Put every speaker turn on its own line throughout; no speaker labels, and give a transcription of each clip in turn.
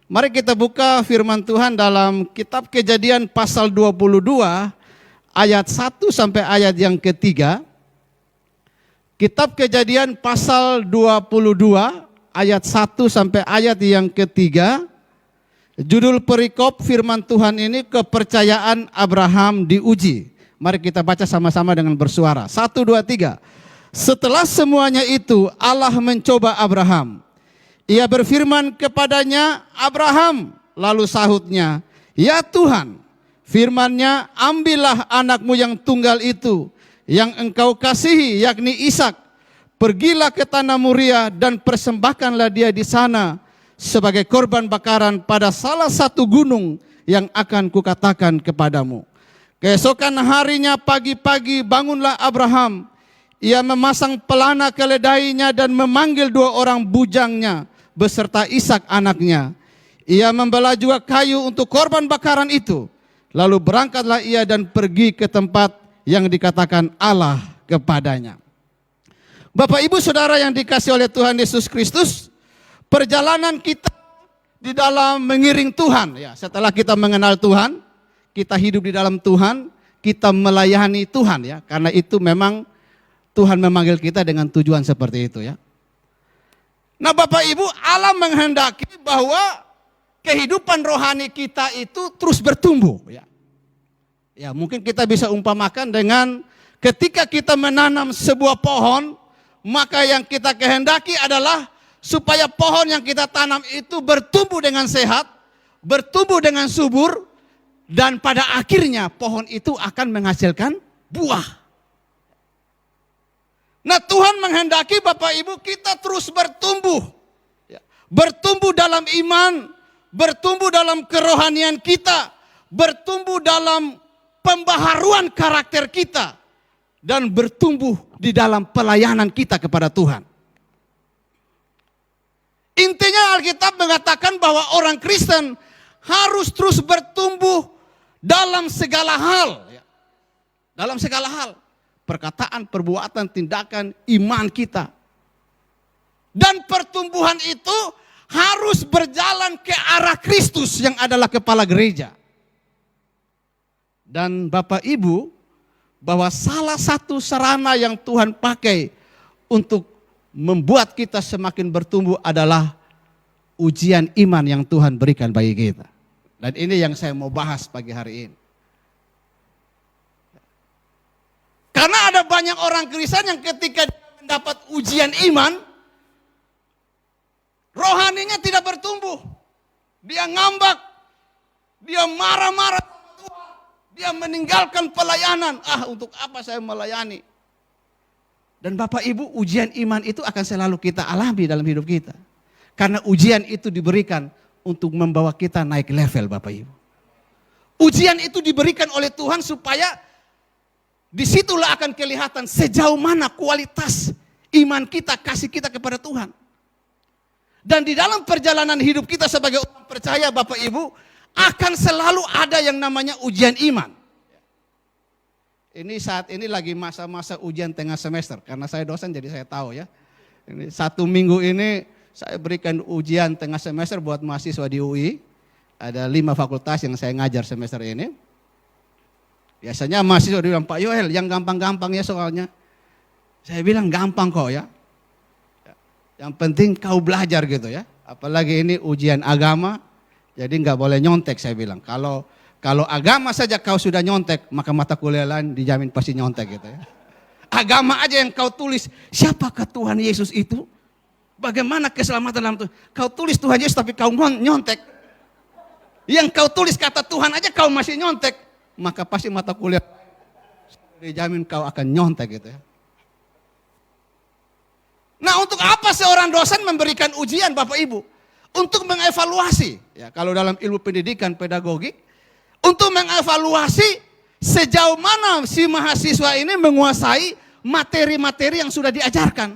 Mari kita buka firman Tuhan dalam kitab Kejadian pasal 22 ayat 1 sampai ayat yang ketiga. Kitab Kejadian pasal 22 ayat 1 sampai ayat yang ketiga. Judul perikop firman Tuhan ini, kepercayaan Abraham diuji. Mari kita baca sama-sama dengan bersuara. 1, 2, 3. Setelah semuanya itu Allah mencoba Abraham. Ia berfirman kepadanya, Abraham. Lalu sahutnya, ya Tuhan. Firman-Nya, ambillah anakmu yang tunggal itu, yang engkau kasihi, yakni Ishak. Pergilah ke tanah Moria dan persembahkanlah dia di sana sebagai korban bakaran pada salah satu gunung yang akan kukatakan kepadamu. Keesokan harinya pagi-pagi bangunlah Abraham. Ia memasang pelana keledainya dan memanggil 2 orang bujangnya beserta Ishak anaknya. Ia membelah juga kayu untuk korban bakaran itu. Lalu berangkatlah ia dan pergi ke tempat yang dikatakan Allah kepadanya. Bapak Ibu Saudara yang dikasihi oleh Tuhan Yesus Kristus, perjalanan kita di dalam mengiring Tuhan, ya, setelah kita mengenal Tuhan, kita hidup di dalam Tuhan, kita melayani Tuhan, ya, karena itu memang Tuhan memanggil kita dengan tujuan seperti itu, ya. Nah Bapak Ibu, Allah menghendaki bahwa kehidupan rohani kita itu terus bertumbuh. Ya, mungkin kita bisa umpamakan dengan ketika kita menanam sebuah pohon, maka yang kita kehendaki adalah supaya pohon yang kita tanam itu bertumbuh dengan sehat, bertumbuh dengan subur, dan pada akhirnya pohon itu akan menghasilkan buah. Nah Tuhan menghendaki Bapak Ibu kita terus bertumbuh. Bertumbuh dalam iman, bertumbuh dalam kerohanian kita, bertumbuh dalam pembaharuan karakter kita, dan bertumbuh di dalam pelayanan kita kepada Tuhan. Intinya Alkitab mengatakan bahwa orang Kristen harus terus bertumbuh dalam segala hal. Dalam segala hal. Perkataan, perbuatan, tindakan, iman kita. Dan pertumbuhan itu harus berjalan ke arah Kristus yang adalah kepala gereja. Dan Bapak Ibu, bahwa salah satu sarana yang Tuhan pakai untuk membuat kita semakin bertumbuh adalah ujian iman yang Tuhan berikan bagi kita. Dan ini yang saya mau bahas pagi hari ini. Karena ada banyak orang Kristen yang ketika mendapat ujian iman, rohaninya tidak bertumbuh. Dia ngambak, dia marah-marah sama Tuhan, dia meninggalkan pelayanan. Untuk apa saya melayani? Dan Bapak Ibu, ujian iman itu akan selalu kita alami dalam hidup kita. Karena ujian itu diberikan untuk membawa kita naik level Bapak Ibu. Ujian itu diberikan oleh Tuhan supaya disitulah akan kelihatan sejauh mana kualitas iman kita, kasih kita kepada Tuhan. Dan di dalam perjalanan hidup kita sebagai orang percaya Bapak Ibu, akan selalu ada yang namanya ujian iman. Ini saat ini lagi masa-masa ujian tengah semester, karena saya dosen jadi saya tahu ya. Ini 1 minggu ini saya berikan ujian tengah semester buat mahasiswa di UI. Ada 5 fakultas yang saya ngajar semester ini. Biasanya mahasiswa bilang, Pak Yoel yang gampang-gampang ya soalnya. Saya bilang gampang kok ya. Yang penting kau belajar gitu ya. Apalagi ini ujian agama, jadi nggak boleh nyontek saya bilang. Kalau agama saja kau sudah nyontek, maka mata kuliah lain dijamin pasti nyontek gitu ya. Agama aja yang kau tulis, siapakah Tuhan Yesus itu? Bagaimana keselamatan dalam Tuhan? Kau tulis Tuhan Yesus tapi kau nyontek. Yang kau tulis kata Tuhan aja kau masih nyontek. Maka pasti mata kuliah dijamin kau akan nyontek gitu ya. Nah untuk apa seorang dosen memberikan ujian Bapak Ibu? Untuk mengevaluasi, ya kalau dalam ilmu pendidikan pedagogik, untuk mengevaluasi sejauh mana si mahasiswa ini menguasai materi-materi yang sudah diajarkan.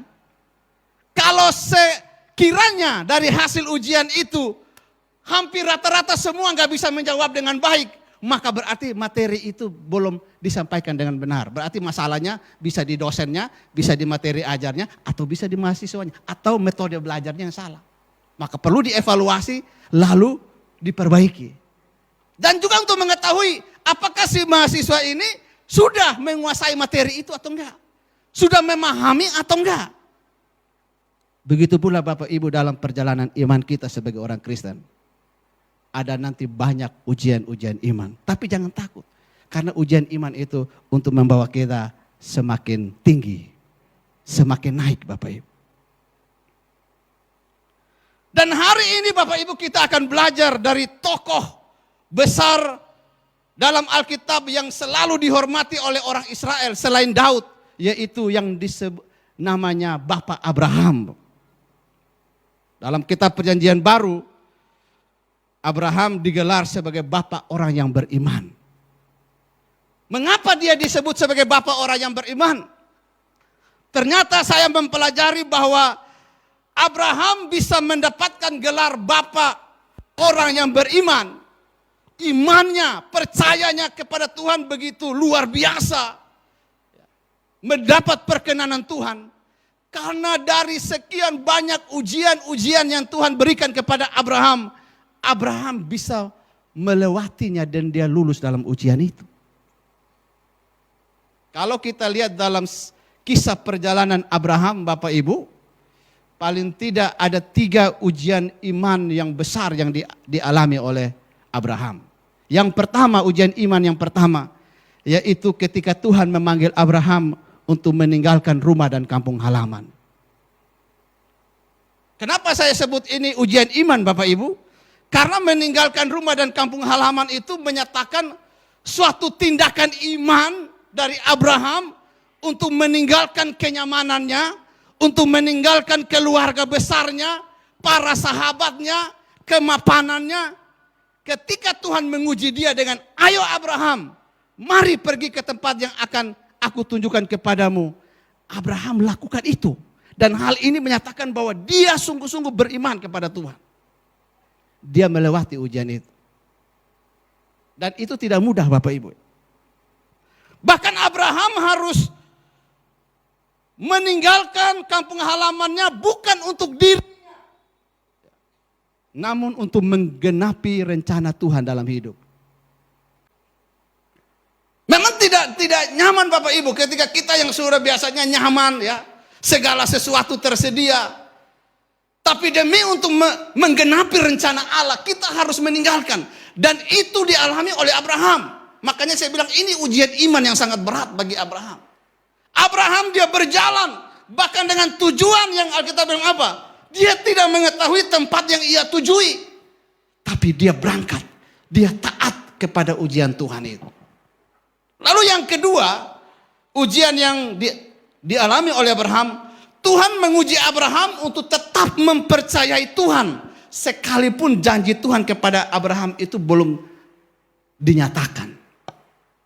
Kalau sekiranya dari hasil ujian itu hampir rata-rata semua nggak bisa menjawab dengan baik, maka berarti materi itu belum disampaikan dengan benar. Berarti masalahnya bisa di dosennya, bisa di materi ajarnya, atau bisa di mahasiswanya, atau metode belajarnya yang salah. Maka perlu dievaluasi lalu diperbaiki. Dan juga untuk mengetahui apakah si mahasiswa ini sudah menguasai materi itu atau enggak. Sudah memahami atau enggak. Begitu pula Bapak Ibu dalam perjalanan iman kita sebagai orang Kristen. Ada nanti banyak ujian-ujian iman. Tapi jangan takut. Karena ujian iman itu untuk membawa kita semakin tinggi. Semakin naik Bapak Ibu. Dan hari ini Bapak Ibu kita akan belajar dari tokoh besar dalam Alkitab yang selalu dihormati oleh orang Israel selain Daud. Yaitu yang disebut namanya Bapak Abraham. Dalam kitab Perjanjian Baru, Abraham digelar sebagai bapak orang yang beriman. Mengapa dia disebut sebagai bapak orang yang beriman? Ternyata saya mempelajari bahwa Abraham bisa mendapatkan gelar bapak orang yang beriman. Imannya, percayanya kepada Tuhan begitu luar biasa. Mendapat perkenanan Tuhan. Karena dari sekian banyak ujian-ujian yang Tuhan berikan kepada Abraham, Abraham bisa melewatinya dan dia lulus dalam ujian itu. Kalau kita lihat dalam kisah perjalanan Abraham Bapak Ibu, paling tidak ada 3 ujian iman yang besar yang dialami oleh Abraham. Yang pertama, ujian iman yang pertama, yaitu ketika Tuhan memanggil Abraham untuk meninggalkan rumah dan kampung halaman. Kenapa saya sebut ini ujian iman Bapak Ibu? Karena meninggalkan rumah dan kampung halaman itu menyatakan suatu tindakan iman dari Abraham untuk meninggalkan kenyamanannya, untuk meninggalkan keluarga besarnya, para sahabatnya, kemapanannya. Ketika Tuhan menguji dia dengan, ayo Abraham, mari pergi ke tempat yang akan aku tunjukkan kepadamu. Abraham lakukan itu. Dan hal ini menyatakan bahwa dia sungguh-sungguh beriman kepada Tuhan. Dia melewati ujian itu. Dan itu tidak mudah Bapak Ibu. Bahkan Abraham harus meninggalkan kampung halamannya bukan untuk dirinya, namun untuk menggenapi rencana Tuhan dalam hidup. Memang tidak nyaman Bapak Ibu ketika kita yang sudah biasanya nyaman ya, segala sesuatu tersedia. Tapi demi untuk menggenapi rencana Allah kita harus meninggalkan. Dan itu dialami oleh Abraham. Makanya saya bilang ini ujian iman yang sangat berat bagi Abraham. Abraham dia berjalan bahkan dengan tujuan yang Alkitab bilang apa? Dia tidak mengetahui tempat yang ia tujui. Tapi dia berangkat. Dia taat kepada ujian Tuhan itu. Lalu yang kedua, ujian yang dialami oleh Abraham, Tuhan menguji Abraham untuk tetap mempercayai Tuhan. Sekalipun janji Tuhan kepada Abraham itu belum dinyatakan.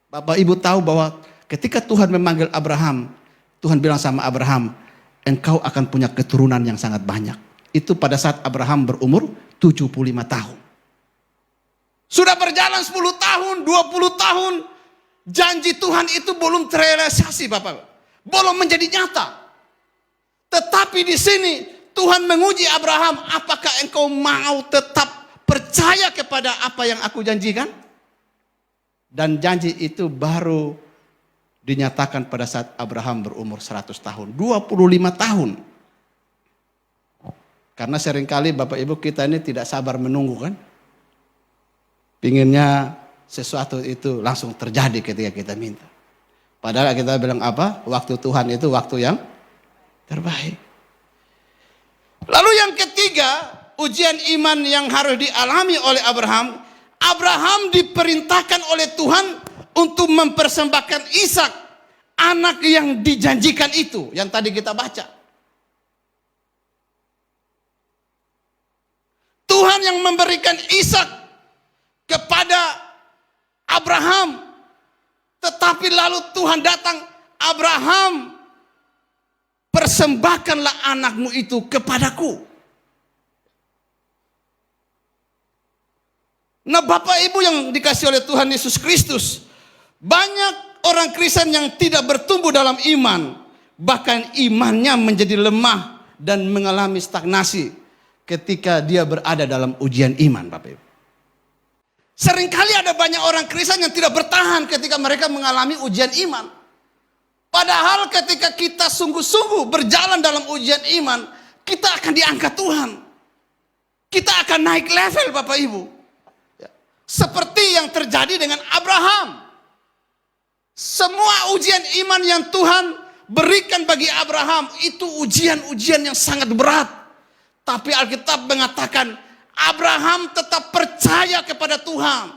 Bapak Ibu tahu bahwa ketika Tuhan memanggil Abraham, Tuhan bilang sama Abraham, engkau akan punya keturunan yang sangat banyak. Itu pada saat Abraham berumur 75 tahun. Sudah berjalan 10 tahun, 20 tahun. Janji Tuhan itu belum terrealisasi Bapak. Belum menjadi nyata. Tetapi di sini Tuhan menguji Abraham, apakah engkau mau tetap percaya kepada apa yang aku janjikan? Dan janji itu baru dinyatakan pada saat Abraham berumur 100 tahun, 25 tahun. Karena seringkali Bapak Ibu kita ini tidak sabar menunggu kan? Pinginnya sesuatu itu langsung terjadi ketika kita minta. Padahal kita bilang apa? Waktu Tuhan itu waktu yang terbaik. Lalu yang ketiga, ujian iman yang harus dialami oleh Abraham. Abraham diperintahkan oleh Tuhan untuk mempersembahkan Ishak, anak yang dijanjikan itu, yang tadi kita baca. Tuhan yang memberikan Ishak kepada Abraham. Tetapi lalu Tuhan datang, Abraham, persembahkanlah anakmu itu kepadaku. Nah Bapak Ibu yang dikasih oleh Tuhan Yesus Kristus, banyak orang Kristen yang tidak bertumbuh dalam iman. Bahkan imannya menjadi lemah dan mengalami stagnasi. ketika dia berada dalam ujian iman, Bapak Ibu. Seringkali ada banyak orang Kristen yang tidak bertahan ketika mereka mengalami ujian iman. Padahal ketika kita sungguh-sungguh berjalan dalam ujian iman, kita akan diangkat Tuhan. Kita akan naik level, Bapak Ibu. Seperti yang terjadi dengan Abraham. Semua ujian iman yang Tuhan berikan bagi Abraham itu ujian-ujian yang sangat berat. Tapi Alkitab mengatakan Abraham tetap percaya kepada Tuhan.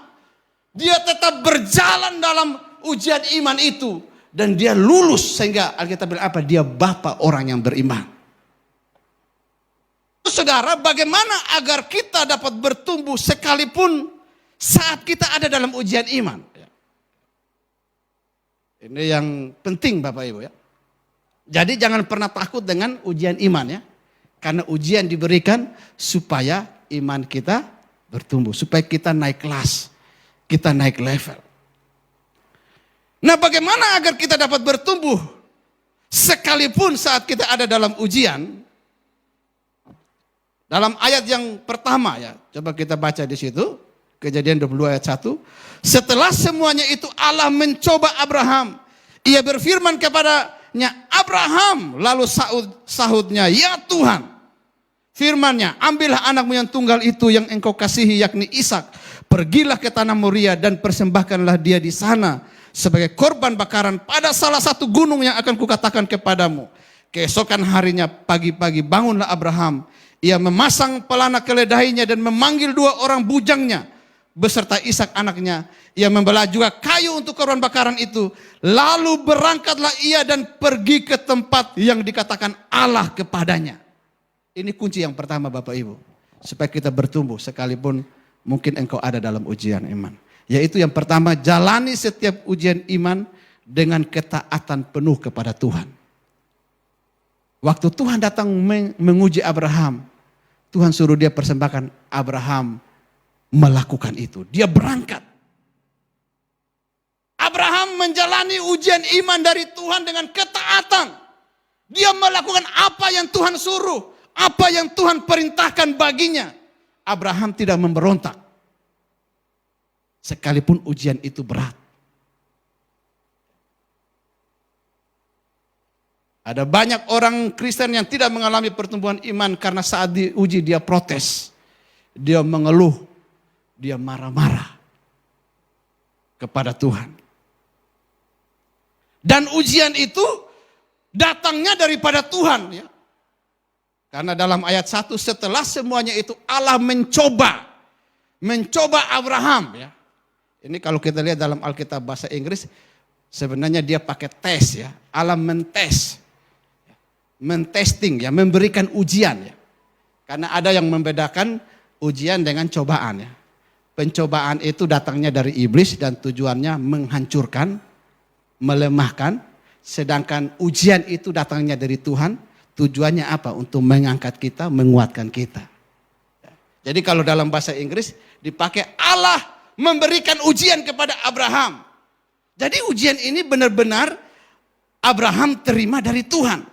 Dia tetap berjalan dalam ujian iman itu. Dan dia lulus sehingga Alkitab bilang apa? Dia bapa orang yang beriman. Saudara, bagaimana agar kita dapat bertumbuh sekalipun saat kita ada dalam ujian iman? Ini yang penting Bapak Ibu ya. Jadi jangan pernah takut dengan ujian iman ya. Karena ujian diberikan supaya iman kita bertumbuh. Supaya kita naik kelas. Kita naik level. Nah, bagaimana agar kita dapat bertumbuh sekalipun saat kita ada dalam ujian? Dalam ayat yang pertama ya, coba kita baca di situ, Kejadian 22 ayat 1. Setelah semuanya itu Allah mencoba Abraham. Ia berfirman kepadanya, Abraham, lalu sahutnya, ya Tuhan. Firman-Nya, ambillah anakmu yang tunggal itu yang engkau kasihi yakni Ishak. Pergilah ke tanah Moria dan persembahkanlah dia di sana sebagai korban bakaran pada salah satu gunung yang akan kukatakan kepadamu. Keesokan harinya pagi-pagi bangunlah Abraham. Ia memasang pelana keledainya dan memanggil 2 orang bujangnya beserta Ishak anaknya. Ia membelah juga kayu untuk korban bakaran itu. Lalu berangkatlah ia dan pergi ke tempat yang dikatakan Allah kepadanya. Ini kunci yang pertama Bapak Ibu. Supaya kita bertumbuh sekalipun mungkin engkau ada dalam ujian iman. Yaitu yang pertama, jalani setiap ujian iman dengan ketaatan penuh kepada Tuhan. Waktu Tuhan datang menguji Abraham, Tuhan suruh dia persembahkan. Abraham melakukan itu. Dia berangkat. Abraham menjalani ujian iman dari Tuhan dengan ketaatan. Dia melakukan apa yang Tuhan suruh, apa yang Tuhan perintahkan baginya. Abraham tidak memberontak. Sekalipun ujian itu berat. Ada banyak orang Kristen yang tidak mengalami pertumbuhan iman karena saat diuji dia protes. Dia mengeluh. Dia marah-marah kepada Tuhan. Dan ujian itu datangnya daripada Tuhan. Ya. Karena dalam ayat 1 setelah semuanya itu Allah mencoba Abraham. Ya. Ini kalau kita lihat dalam Alkitab bahasa Inggris, sebenarnya dia pakai tes ya. Allah mentesting ya, memberikan ujian ya. Karena ada yang membedakan ujian dengan cobaan ya. Pencobaan itu datangnya dari iblis dan tujuannya menghancurkan, melemahkan. Sedangkan ujian itu datangnya dari Tuhan, tujuannya apa? Untuk mengangkat kita, menguatkan kita. Jadi kalau dalam bahasa Inggris dipakai Allah memberikan ujian kepada Abraham. Jadi ujian ini benar-benar Abraham terima dari Tuhan.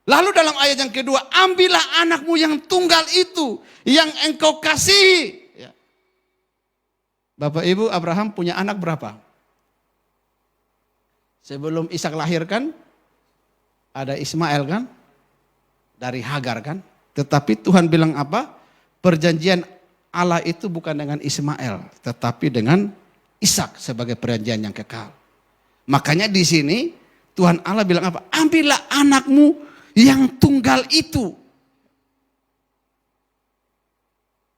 Lalu dalam ayat yang kedua, ambillah anakmu yang tunggal itu, yang engkau kasihi. Ya. Bapak Ibu, Abraham punya anak berapa? Sebelum Ishak lahir kan, ada Ismail kan, dari Hagar kan. Tetapi Tuhan bilang apa? Perjanjian Allah itu bukan dengan Ismail, tetapi dengan Ishak sebagai perjanjian yang kekal. Makanya di sini Tuhan Allah bilang apa? Ambillah anakmu yang tunggal itu.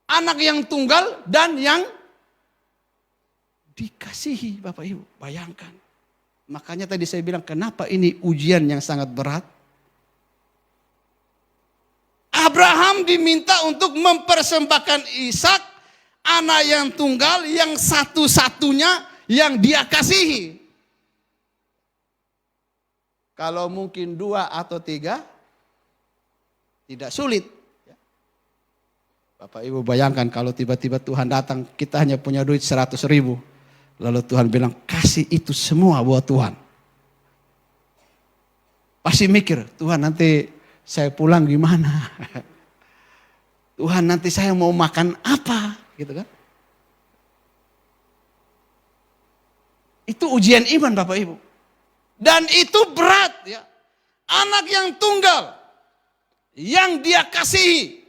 Anak yang tunggal dan yang dikasihi Bapak Ibu. Bayangkan. Makanya tadi saya bilang kenapa ini ujian yang sangat berat. Abraham diminta untuk mempersembahkan Ishak, anak yang tunggal, yang satu-satunya yang dia kasihi. Kalau mungkin 2 atau 3, tidak sulit. Bapak Ibu bayangkan kalau tiba-tiba Tuhan datang, kita hanya punya duit 100.000. Lalu Tuhan bilang, kasih itu semua buat Tuhan. Pasti mikir, Tuhan nanti saya pulang gimana? Tuhan nanti saya mau makan apa? Gitu kan. Itu ujian iman Bapak Ibu. Dan itu berat ya. Anak yang tunggal. Yang dia kasihi.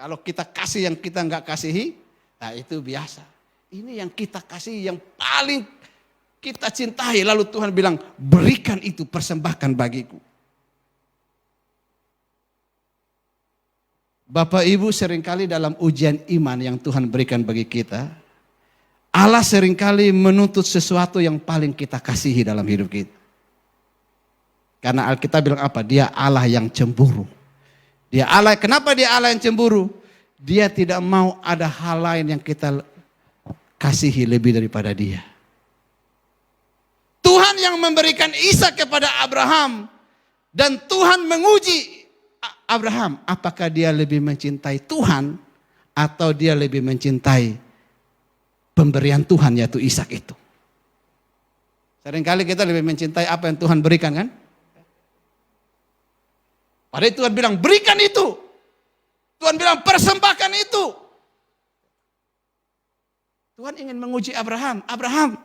Kalau kita kasih yang kita nggak kasihi, nah itu biasa. Ini yang kita kasih yang paling kita cintai. Lalu Tuhan bilang, berikan itu, persembahkan bagiku. Bapak Ibu, seringkali dalam ujian iman yang Tuhan berikan bagi kita, Allah seringkali menuntut sesuatu yang paling kita kasihi dalam hidup kita. Karena Alkitab bilang apa? Dia Allah yang cemburu. Dia Allah, kenapa dia Allah yang cemburu? Dia tidak mau ada hal lain yang kita kasihi lebih daripada dia. Tuhan yang memberikan Ishak kepada Abraham. Dan Tuhan menguji Abraham, apakah dia lebih mencintai Tuhan atau dia lebih mencintai pemberian Tuhan yaitu Ishak itu. Seringkali kita lebih mencintai apa yang Tuhan berikan kan? Padahal Tuhan bilang berikan itu. Tuhan bilang persembahkan itu. Tuhan ingin menguji Abraham. Abraham,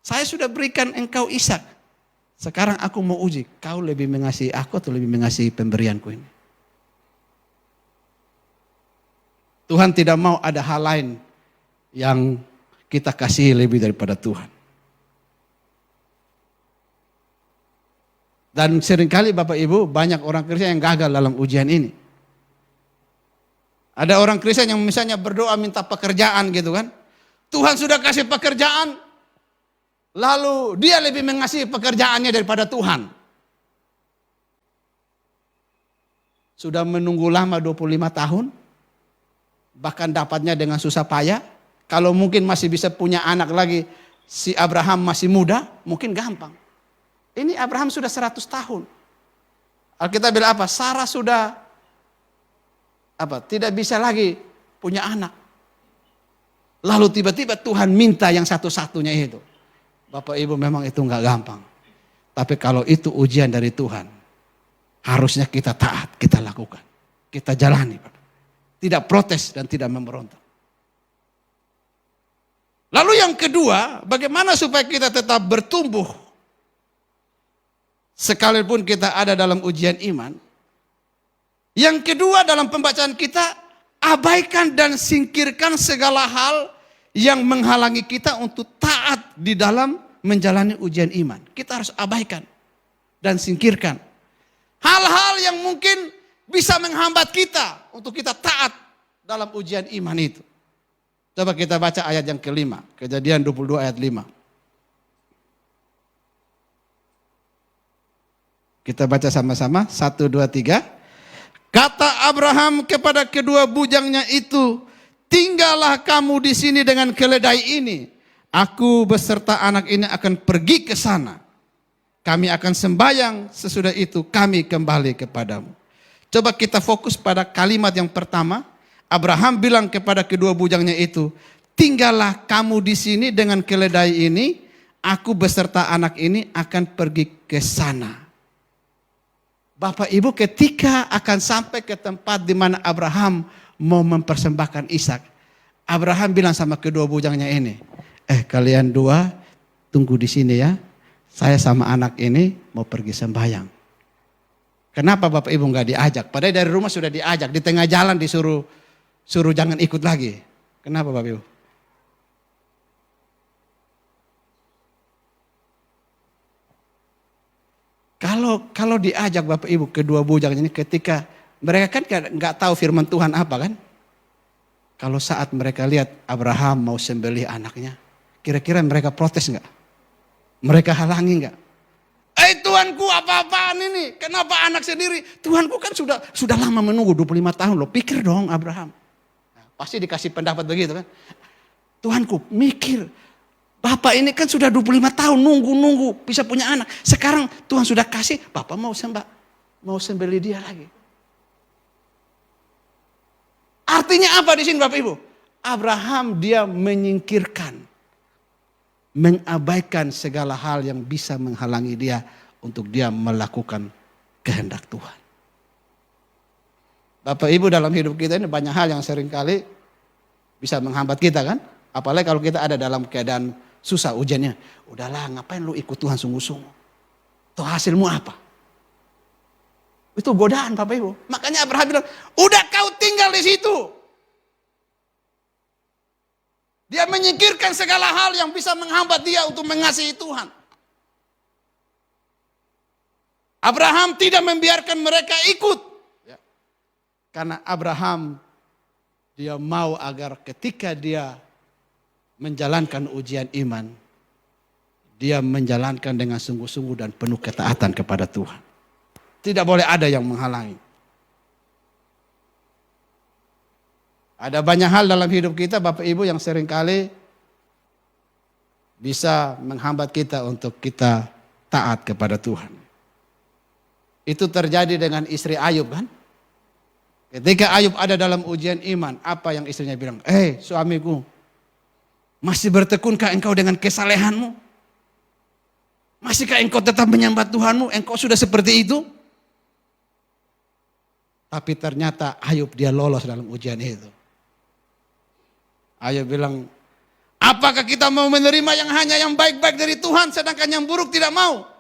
saya sudah berikan engkau Ishak. Sekarang aku mau uji, kau lebih mengasihi aku atau lebih mengasihi pemberianku ini? Tuhan tidak mau ada hal lain yang kita kasihi lebih daripada Tuhan. Dan seringkali Bapak Ibu banyak orang Kristen yang gagal dalam ujian ini. Ada orang Kristen yang misalnya berdoa minta pekerjaan gitu kan. Tuhan sudah kasih pekerjaan, lalu dia lebih mengasihi pekerjaannya daripada Tuhan. Sudah menunggu lama 25 tahun. Bahkan dapatnya dengan susah payah. Kalau mungkin masih bisa punya anak lagi, si Abraham masih muda, mungkin gampang. Ini Abraham sudah 100 tahun. Alkitab bilang apa? Sarah sudah tidak bisa lagi punya anak. Lalu tiba-tiba Tuhan minta yang satu-satunya itu. Bapak Ibu memang itu enggak gampang. Tapi kalau itu ujian dari Tuhan, harusnya kita taat, kita lakukan. Kita jalani. Tidak protes dan tidak memberontak. Lalu yang kedua, bagaimana supaya kita tetap bertumbuh sekalipun kita ada dalam ujian iman. Yang kedua dalam pembacaan kita, abaikan dan singkirkan segala hal yang menghalangi kita untuk taat di dalam menjalani ujian iman. Kita harus abaikan dan singkirkan hal-hal yang mungkin bisa menghambat kita untuk kita taat dalam ujian iman itu. Coba kita baca ayat yang kelima, Kejadian 22 ayat 5. Kita baca sama-sama, 1, 2, 3. Kata Abraham kepada kedua bujangnya itu, tinggallah kamu di sini dengan keledai ini. Aku beserta anak ini akan pergi ke sana. Kami akan sembahyang, sesudah itu kami kembali kepadamu. Coba kita fokus pada kalimat yang pertama. Abraham bilang kepada kedua bujangnya itu, tinggallah kamu di sini dengan keledai ini, aku beserta anak ini akan pergi ke sana. Bapak Ibu, ketika akan sampai ke tempat di mana Abraham mau mempersembahkan Ishak, Abraham bilang sama kedua bujangnya ini, kalian dua tunggu di sini ya, saya sama anak ini mau pergi sembahyang. Kenapa Bapak Ibu nggak diajak? Padahal dari rumah sudah diajak, di tengah jalan disuruh jangan ikut lagi. Kenapa Bapak Ibu? Kalau diajak Bapak Ibu kedua bujang ini, ketika mereka kan nggak tahu firman Tuhan apa kan? Kalau saat mereka lihat Abraham mau sembelih anaknya, kira-kira mereka protes nggak? Mereka halangi nggak? Tuhanku apa-apaan ini? Kenapa anak sendiri? Tuhanku kan sudah lama menunggu 25 tahun loh. Pikir dong Abraham. Nah, pasti dikasih pendapat begitu kan? Tuhanku mikir. Bapak ini kan sudah 25 tahun nunggu bisa punya anak. Sekarang Tuhan sudah kasih, Bapak mau sembelih dia lagi. Artinya apa di sini Bapak Ibu? Abraham dia menyingkirkan, mengabaikan segala hal yang bisa menghalangi dia untuk dia melakukan kehendak Tuhan. Bapak Ibu, dalam hidup kita ini banyak hal yang seringkali bisa menghambat kita kan. Apalagi kalau kita ada dalam keadaan susah ujiannya. Udahlah, ngapain lu ikut Tuhan sungguh-sungguh. Tuh hasilmu apa? Itu godaan Bapak Ibu. Makanya Abraham bilang, udah kau tinggal di situ. Dia menyingkirkan segala hal yang bisa menghambat dia untuk mengasihi Tuhan. Abraham tidak membiarkan mereka ikut. Karena Abraham, dia mau agar ketika dia menjalankan ujian iman, dia menjalankan dengan sungguh-sungguh dan penuh ketaatan kepada Tuhan. Tidak boleh ada yang menghalangi. Ada banyak hal dalam hidup kita Bapak Ibu yang seringkali bisa menghambat kita untuk kita taat kepada Tuhan. Itu terjadi dengan istri Ayub kan. Ketika Ayub ada dalam ujian iman, apa yang istrinya bilang? Suamiku, masih bertekunkah engkau dengan kesalehanmu? Masihkah engkau tetap menyembah Tuhanmu? Engkau sudah seperti itu? Tapi ternyata Ayub dia lolos dalam ujian itu. Ayub bilang, apakah kita mau menerima yang hanya yang baik-baik dari Tuhan, sedangkan yang buruk tidak mau?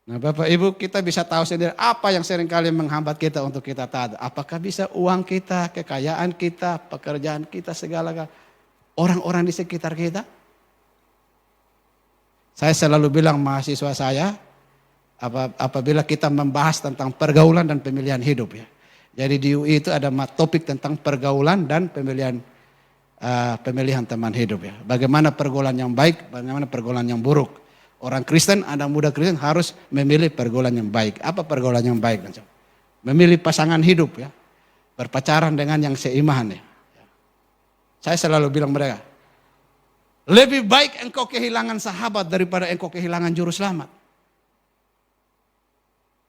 Nah Bapak Ibu, kita bisa tahu sendiri apa yang seringkali menghambat kita untuk kita taat. Apakah bisa uang kita, kekayaan kita, pekerjaan kita, segala orang-orang di sekitar kita? Saya selalu bilang mahasiswa saya, apabila kita membahas tentang pergaulan dan pemilihan hidup ya. Jadi di UI itu ada topik tentang pergaulan dan pemilihan teman hidup ya. Bagaimana pergaulan yang baik, bagaimana pergaulan yang buruk. Orang Kristen, anak muda Kristen harus memilih pergaulan yang baik. Apa pergaulan yang baik? Memilih pasangan hidup ya. Berpacaran dengan yang seiman ya. Saya selalu bilang mereka, lebih baik engkau kehilangan sahabat daripada engkau kehilangan juru selamat.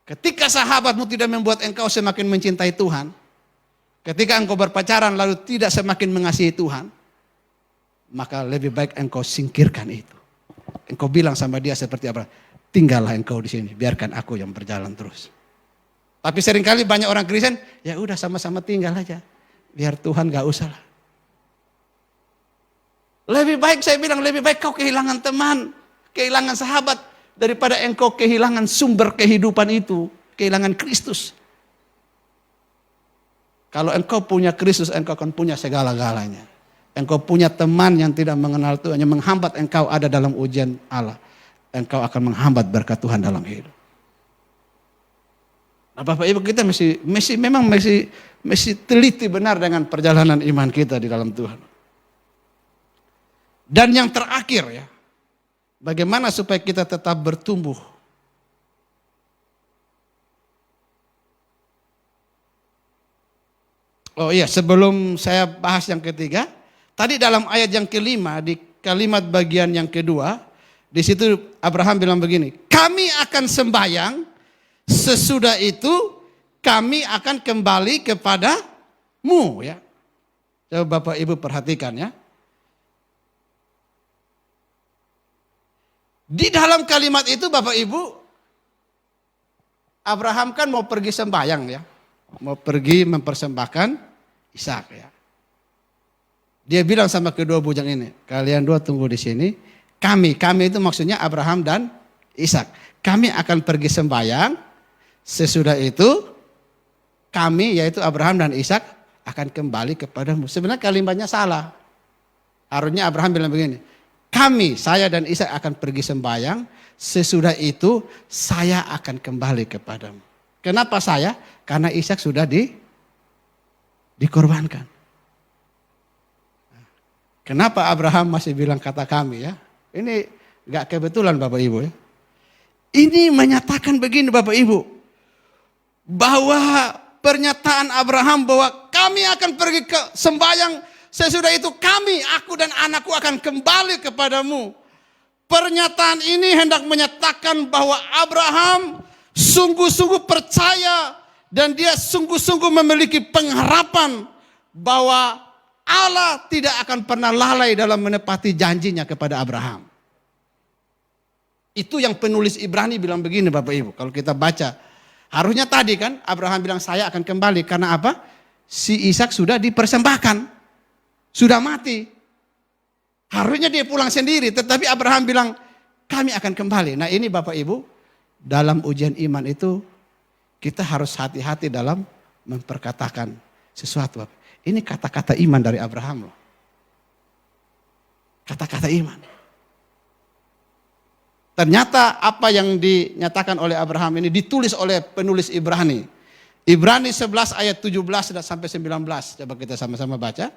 Ketika sahabatmu tidak membuat engkau semakin mencintai Tuhan, ketika engkau berpacaran lalu tidak semakin mengasihi Tuhan, maka lebih baik engkau singkirkan itu. Engkau bilang sama dia seperti apa? Tinggallah engkau di sini, biarkan aku yang berjalan terus. Tapi seringkali banyak orang Kristen, ya udah sama-sama tinggal aja, biar Tuhan gak usah lah. Lebih baik saya bilang, lebih baik kau kehilangan teman, kehilangan sahabat, daripada engkau kehilangan sumber kehidupan itu, kehilangan Kristus. Kalau engkau punya Kristus, engkau akan punya segala-galanya. Engkau punya teman yang tidak mengenal Tuhan, yang menghambat engkau ada dalam ujian Allah. Engkau akan menghambat berkat Tuhan dalam hidup. Nah, Bapak Ibu, kita mesti teliti benar dengan perjalanan iman kita di dalam Tuhan. Dan yang terakhir ya, bagaimana supaya kita tetap bertumbuh? Oh iya, sebelum saya bahas yang ketiga, tadi dalam ayat yang kelima, di kalimat bagian yang kedua, di situ Abraham bilang begini, kami akan sembahyang, sesudah itu kami akan kembali kepadamu. Ya. Coba Bapak Ibu perhatikan ya. Di dalam kalimat itu Bapak Ibu, Abraham kan mau pergi sembahyang ya. Mau pergi mempersembahkan Ishak ya. Dia bilang sama kedua bujang ini, kalian dua tunggu di sini. Kami itu maksudnya Abraham dan Ishak. Kami akan pergi sembahyang. Sesudah itu kami yaitu Abraham dan Ishak akan kembali kepadamu. Sebenarnya kalimatnya salah. Harusnya Abraham bilang begini. Kami, saya dan Ishak akan pergi sembahyang. Sesudah itu saya akan kembali kepadamu. Kenapa saya? Karena Ishak sudah dikorbankan. Kenapa Abraham masih bilang kata kami ya? Ini gak kebetulan Bapak Ibu ya. Ini menyatakan begini Bapak Ibu. Bahwa pernyataan Abraham bahwa kami akan pergi ke sembahyang. Sesudah itu kami, aku dan anakku akan kembali kepadamu. Pernyataan ini hendak menyatakan bahwa Abraham sungguh-sungguh percaya dan dia sungguh-sungguh memiliki pengharapan bahwa Allah tidak akan pernah lalai dalam menepati janjinya kepada Abraham. Itu yang penulis Ibrani bilang begini Bapak Ibu. Kalau kita baca Harusnya tadi kan Abraham bilang saya akan kembali. Karena apa? Si Ishak sudah dipersembahkan. Sudah mati. Harusnya dia pulang sendiri. Tetapi Abraham bilang kami akan kembali. Nah ini Bapak Ibu, dalam ujian iman itu kita harus hati-hati dalam memperkatakan sesuatu. Ini kata-kata iman dari Abraham loh. Kata-kata iman. Ternyata apa yang dinyatakan oleh Abraham ini ditulis oleh penulis Ibrani. Ibrani 11 ayat 17 dan sampai 19. Coba kita sama-sama baca.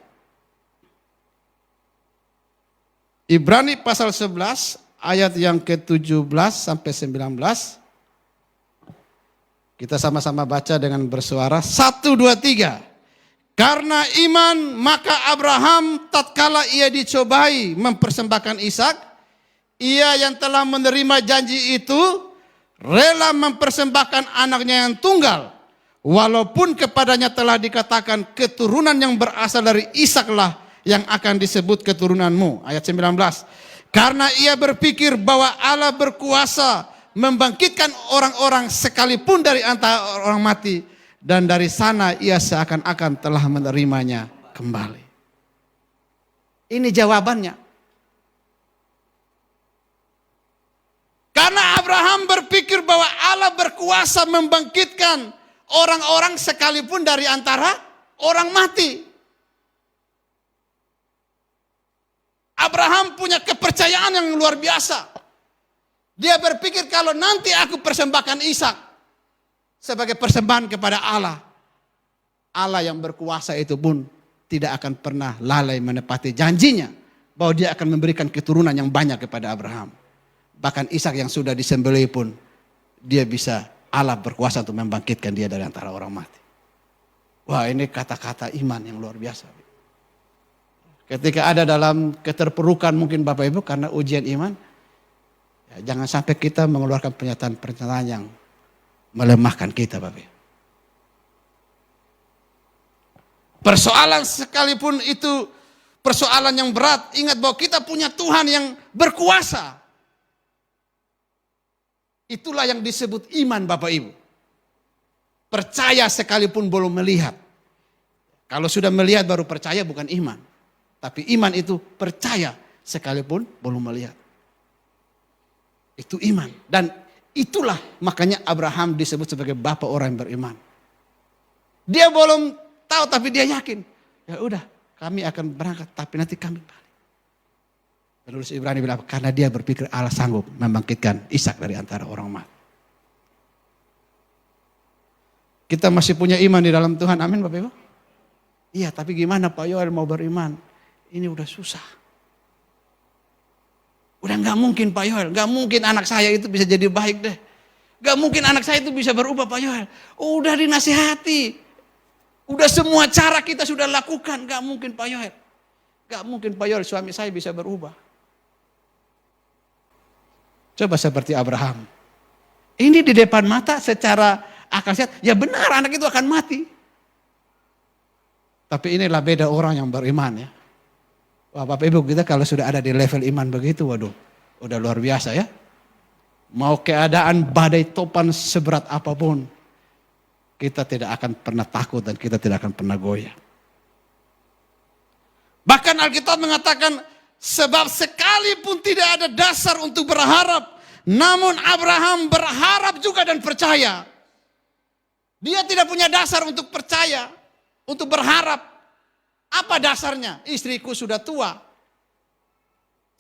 Ibrani pasal 11 ayat yang ke-17 sampai 19. Kita sama-sama baca dengan bersuara 1, 2, 3. Karena iman maka Abraham tatkala ia dicobai mempersembahkan Ishak, ia yang telah menerima janji itu rela mempersembahkan anaknya yang tunggal, walaupun kepadanya telah dikatakan keturunan yang berasal dari Ishaklah yang akan disebut keturunanmu. Ayat 19. Karena ia berpikir bahwa Allah berkuasa membangkitkan orang-orang sekalipun dari antara orang mati. Dan dari sana ia seakan-akan telah menerimanya kembali. Ini jawabannya. Karena Abraham berpikir bahwa Allah berkuasa membangkitkan orang-orang sekalipun dari antara orang mati. Abraham punya kepercayaan yang luar biasa. Dia berpikir kalau nanti aku persembahkan Ishak sebagai persembahan kepada Allah. Allah yang berkuasa itu pun tidak akan pernah lalai menepati janjinya. Bahwa dia akan memberikan keturunan yang banyak kepada Abraham. Bahkan Ishak yang sudah disembelih pun dia bisa, Allah berkuasa untuk membangkitkan dia dari antara orang mati. Wah ini kata-kata iman yang luar biasa. Ketika ada dalam keterpurukan mungkin Bapak Ibu karena ujian iman. Ya, jangan sampai kita mengeluarkan pernyataan-pernyataan yang melemahkan kita Bapak. Persoalan sekalipun itu persoalan yang berat, ingat bahwa kita punya Tuhan yang berkuasa. Itulah yang disebut iman Bapak Ibu. Percaya sekalipun belum melihat. Kalau sudah melihat baru percaya bukan iman. Tapi iman itu percaya sekalipun belum melihat. Itu iman. Dan itulah makanya Abraham disebut sebagai bapak orang yang beriman. Dia belum tahu tapi dia yakin. Ya udah, kami akan berangkat tapi nanti kami balik. Penulis Ibrani bilang karena dia berpikir Allah sanggup membangkitkan Ishak dari antara orang mati. Kita masih punya iman di dalam Tuhan, amin Bapak Ibu? Iya, tapi gimana Pak Yoel mau beriman? Ini udah susah. Udah gak mungkin Pak Yoel, gak mungkin anak saya itu bisa jadi baik deh. Gak mungkin anak saya itu bisa berubah Pak Yoel. Udah dinasihati. Udah semua cara kita sudah lakukan, gak mungkin Pak Yoel. Gak mungkin Pak Yoel suami saya bisa berubah. Coba seperti Abraham. Ini di depan mata secara akal sehat, ya benar anak itu akan mati. Tapi inilah beda orang yang beriman ya. Wah Bapak Ibu kita kalau sudah ada di level iman begitu, waduh udah luar biasa ya. Mau keadaan badai topan seberat apapun, kita tidak akan pernah takut dan kita tidak akan pernah goyah. Bahkan Alkitab mengatakan sebab sekalipun tidak ada dasar untuk berharap, namun Abraham berharap juga dan percaya. Dia tidak punya dasar untuk percaya, untuk berharap. Apa dasarnya? Istriku sudah tua.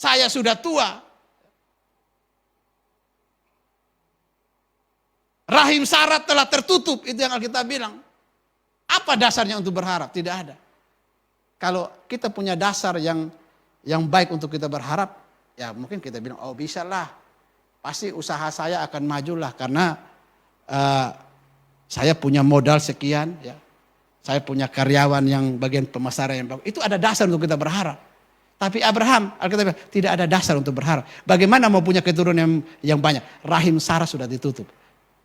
Saya sudah tua. Rahim Sarah telah tertutup, itu yang Alkitab bilang. Apa dasarnya untuk berharap? Tidak ada. Kalau kita punya dasar yang baik untuk kita berharap, ya mungkin kita bilang, oh bisa lah. Pasti usaha saya akan majulah karena saya punya modal sekian, ya. Saya punya karyawan yang bagian pemasaran yang bagus. Itu ada dasar untuk kita berharap. Tapi Abraham, Alkitab bilang, tidak ada dasar untuk berharap. Bagaimana mau punya keturunan yang banyak? Rahim Sarah sudah ditutup.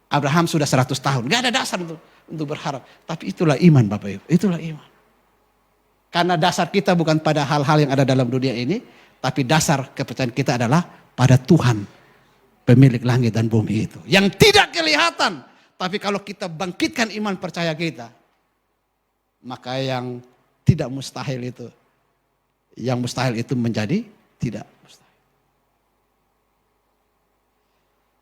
Abraham sudah 100 tahun. Gak ada dasar untuk berharap. Tapi itulah iman Bapak Ibu. Itulah iman. Karena dasar kita bukan pada hal-hal yang ada dalam dunia ini. Tapi dasar kepercayaan kita adalah pada Tuhan. Pemilik langit dan bumi itu. Yang tidak kelihatan. Tapi kalau kita bangkitkan iman percaya kita, maka yang tidak mustahil itu, yang mustahil itu menjadi tidak mustahil.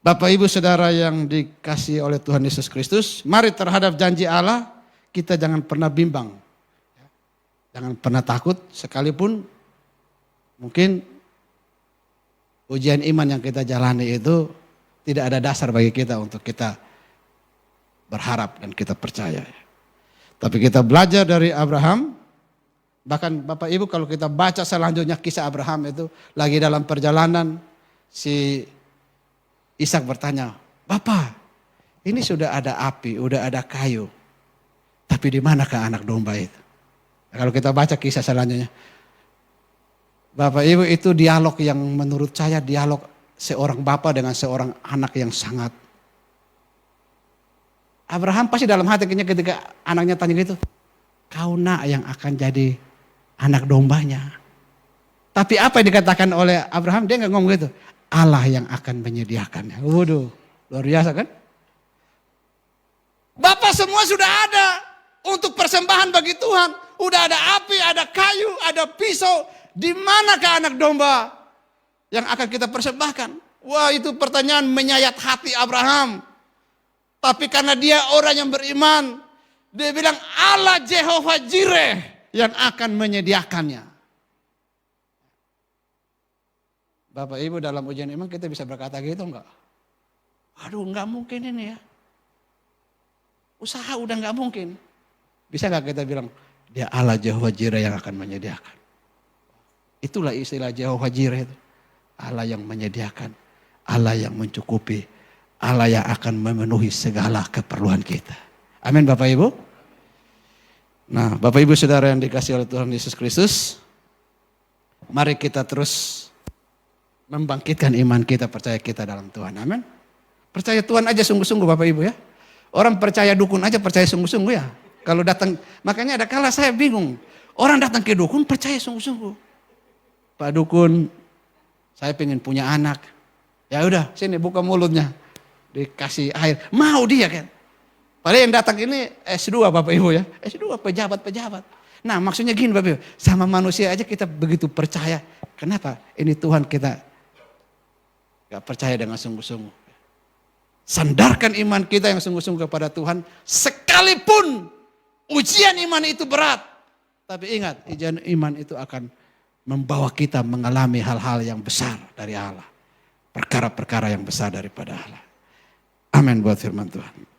Bapak Ibu Saudara yang dikasihi oleh Tuhan Yesus Kristus, mari terhadap janji Allah kita jangan pernah bimbang. Jangan pernah takut sekalipun mungkin ujian iman yang kita jalani itu tidak ada dasar bagi kita untuk kita berharap dan kita percaya. Tapi kita belajar dari Abraham. Bahkan Bapak Ibu kalau kita baca selanjutnya kisah Abraham itu lagi dalam perjalanan si Ishak bertanya, "Bapak, ini sudah ada api, udah ada kayu. Tapi di manakah anak domba itu?" Kalau kita baca kisah selanjutnya, Bapak Ibu itu dialog yang menurut saya dialog seorang bapak dengan seorang anak yang sangat. Abraham pasti dalam hatinya ketika anaknya tanya gitu, "Kau nak yang akan jadi anak dombanya." Tapi apa yang dikatakan oleh Abraham, dia nggak ngomong gitu. Allah yang akan menyediakannya. Waduh, luar biasa kan? Bapak semua sudah ada untuk persembahan bagi Tuhan. Udah ada api, ada kayu, ada pisau. Di manakah anak domba yang akan kita persembahkan? Wah, itu pertanyaan menyayat hati Abraham. Tapi karena dia orang yang beriman, dia bilang Allah Jehovah Jireh yang akan menyediakannya. Bapak Ibu dalam ujian iman kita bisa berkata gitu enggak? Aduh enggak mungkin ini ya. Usaha udah enggak mungkin. Bisa enggak kita bilang dia Allah Jehovah Jireh yang akan menyediakan. Itulah istilah Jehovah Jireh itu. Allah yang menyediakan, Allah yang mencukupi. Allah yang akan memenuhi segala keperluan kita. Amin Bapak Ibu. Nah Bapak Ibu Saudara yang dikasihi oleh Tuhan Yesus Kristus. Mari kita terus membangkitkan iman kita, percaya kita dalam Tuhan. Amin. Percaya Tuhan aja sungguh-sungguh Bapak Ibu ya. Orang percaya dukun aja percaya sungguh-sungguh ya. Kalau datang, makanya ada kala saya bingung. Orang datang ke dukun percaya sungguh-sungguh. Pak dukun, saya pengen punya anak. Ya udah sini buka mulutnya. Dikasih air, mau dia kan. Padahal yang datang ini S2 Bapak Ibu ya. S2 pejabat-pejabat. Nah maksudnya gini Bapak Ibu, sama manusia aja kita begitu percaya. Kenapa? Ini Tuhan kita gak percaya dengan sungguh-sungguh. Sandarkan iman kita yang sungguh-sungguh kepada Tuhan. Sekalipun ujian iman itu berat. Tapi ingat, ujian iman itu akan membawa kita mengalami hal-hal yang besar dari Allah. Perkara-perkara yang besar daripada Allah. Amin buat firman Tuhan.